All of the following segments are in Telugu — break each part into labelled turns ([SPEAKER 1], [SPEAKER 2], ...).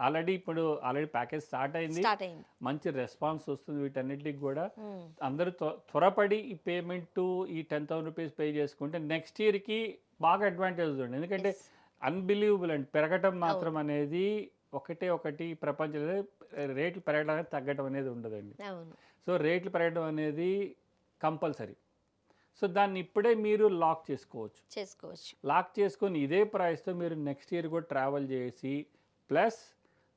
[SPEAKER 1] ఆల్రెడీ ప్యాకేజ్ స్టార్ట్ అయింది.
[SPEAKER 2] స్టార్ట్ అయింది.
[SPEAKER 1] మంచి రెస్పాన్స్ వస్తుంది వీటన్నిటికి కూడా.
[SPEAKER 2] హ్మ్.
[SPEAKER 1] అందరూ త్వరపడి ఈ పేమెంట్ ఈ 10,000 రూపీస్ పే చేసుకుంటే నెక్స్ట్ ఇయర్‌కి బాగా అడ్వాంటేజ్ ఉంటుంది. ఎందుకంటే
[SPEAKER 2] యెస్.
[SPEAKER 1] అన్‌బిలీవబుల్ అండి. పెరగటం మాత్రం
[SPEAKER 2] అవును.
[SPEAKER 1] అనేది ఒకటి ప్రపంచంలో రేట్లు పెరగడం అనేది తగ్గడం అనేది ఉండదండి.
[SPEAKER 2] అవును.
[SPEAKER 1] సో, రేట్లు పెరగడం అనేది కంపల్సరీ. సో, దాన్ని ఇప్పుడే మీరు లాక్ చేసుకోవచ్చు.
[SPEAKER 2] చేసుకోవచ్చు.
[SPEAKER 1] లాక్ చేసుకొని ఇదే ప్రైస్‌తో మీరు నెక్స్ట్ ఇయర్ కూడా ట్రావెల్ చేసి, ప్లస్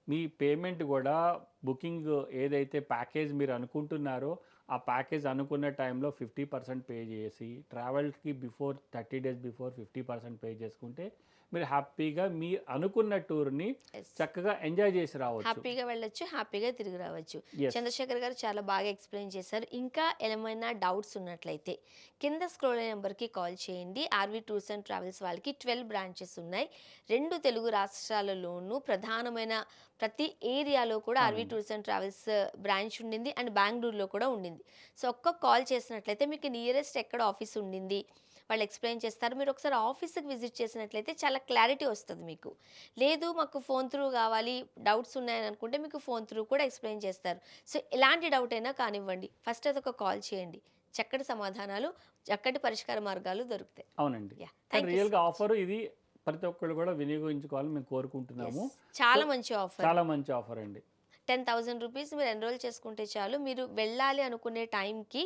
[SPEAKER 1] మీ పేమెంట్ గూడా బుకింగ్ ఏదైతే ప్యాకేజ్ మీరు అనుకుంటున్నారో, ఆ ప్యాకేజ్ అనుకున్న టైంలో 50% పే చేసి, ట్రావెల్‌కి బిఫోర్ 30 డేస్ బిఫోర్ 50% పే చేసుకుంటే, మీరు హ్యాపీగా మీరు అనుకున్న టూర్‌ని
[SPEAKER 2] యెస్.
[SPEAKER 1] చక్కగా ఎంజాయ్ చేసి రావచ్చు.
[SPEAKER 2] హ్యాపీగా వెళ్ళొచ్చు. హ్యాపీగా తిరిగి రావచ్చు.
[SPEAKER 1] యెస్.
[SPEAKER 2] చంద్రశేఖర్ గారు చాలా బాగా ఎక్స్‌ప్లెయిన్ చేశారు. ఇంకా ఏమైనా డౌట్స్ ఉన్నట్లయితే కింద స్క్రోల్ అయ్యే నంబర్‌కి కాల్ చేయండి. ఆర్‌వి టూర్స్ అండ్ ట్రావెల్స్ వాళ్ళకి 12 బ్రాంచెస్ ఉన్నాయి. 2 తెలుగు రాష్ట్రాలలోనూ ప్రధానమైన ప్రతి ఏరియాలో కూడా ఆర్‌వి
[SPEAKER 1] అవునండి.
[SPEAKER 2] టూర్స్ అండ్ ట్రావెల్స్ బ్రాంచ్ ఉండింది. అండ్ బెంగుళూరులో కూడా ఉండింది. సో, ఒక్క కాల్ చేసినట్లయితే మీకు నియరెస్ట్ ఎక్కడ ఆఫీస్ ఉండింది వాళ్ళు ఎక్స్‌ప్లెయిన్ చేస్తారు. మీరు ఒకసారి ఆఫీస్‌కి విజిట్ చేసినట్లయితే చాలా క్లారిటీ వస్తది మీకు. లేదు మాకు ఫోన్ త్రూ కావాలి, డౌట్స్ ఉన్నాయని అనుకుంటే మీకు ఫోన్ త్రూ కూడా ఎక్స్‌ప్లెయిన్ చేస్తారు. సో, ఎలాంటి డౌట్ అయినా కానివ్వండి. ఫస్ట్ అదొక కాల్ చేయండి. చక్కటి సమాధానాలు, చక్కటి పరిష్కార మార్గాలు దొరుకుతాయి.
[SPEAKER 1] అవునండి.
[SPEAKER 2] యాహ్!
[SPEAKER 1] కానీ
[SPEAKER 2] థాంక్ యూ సో
[SPEAKER 1] రియల్‌గా
[SPEAKER 2] మచ్.
[SPEAKER 1] ఆఫరు ఇది ప్రతి ఒక్కళ్ళు కూడా వినియోగించుకోవాలని మేము కోరుకుంటున్నాము.
[SPEAKER 2] యెస్.
[SPEAKER 1] సో,
[SPEAKER 2] చాలా మంచి ఆఫర్.
[SPEAKER 1] చాలా మంచి ఆఫర్ అండి.
[SPEAKER 2] 10,000 రూపీస్ మీరు ఎన్రోల్ చేసుకుంటే చాలు. మీరు వెళ్ళాలి అనుకునే టైంకి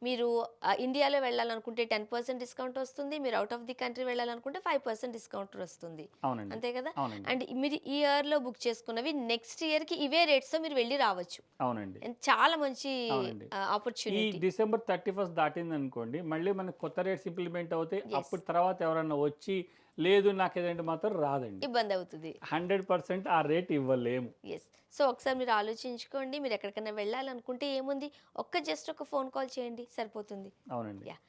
[SPEAKER 2] మీరు ఇండియాలో వెళ్ళాలనుకుంటే 10% డిస్కౌంట్ వస్తుంది. మీరు ఔట్ ఆఫ్ ది కంట్రీ వెళ్ళాలనుకుంటే 5% డిస్కౌంట్ వస్తుంది.
[SPEAKER 1] అవునండి.
[SPEAKER 2] అంతే కదా!
[SPEAKER 1] అవునండి.
[SPEAKER 2] అండ్ మీరు ఈ ఇయర్‌లో బుక్ చేసుకున్నవి నెక్స్ట్ ఇయర్‌కి ఇవే రేట్స్‌తో మీరు వెళ్ళి రావచ్చు.
[SPEAKER 1] అవునండి.
[SPEAKER 2] చాలా మంచి
[SPEAKER 1] అవునండి. ఈ
[SPEAKER 2] ఆపర్చునిటీ.
[SPEAKER 1] డిసెంబర్ 31 దాటిందనుకోండి, మళ్ళీ మనకు కొత్త రేట్స్ ఇంప్లిమెంట్ అవుతాయి.
[SPEAKER 2] యెస్.
[SPEAKER 1] అప్పుడు తర్వాత ఎవరన్నా వచ్చి, లేదు నాకిదంటే మాత్రం రాదండి.
[SPEAKER 2] ఇబ్బందవుతది.
[SPEAKER 1] 100% ఆ రేట్ ఇవ్వలేము.
[SPEAKER 2] యెస్. సో, ఒకసారి మీరు ఆలోచించుకోండి. మీరు ఎక్కడికైనా వెళ్ళాలనుకుంటే ఏముంది, జస్ట్ ఒక ఫోన్ కాల్ చేయండి సరిపోతుంది.
[SPEAKER 1] అవునండి.
[SPEAKER 2] యాహ్!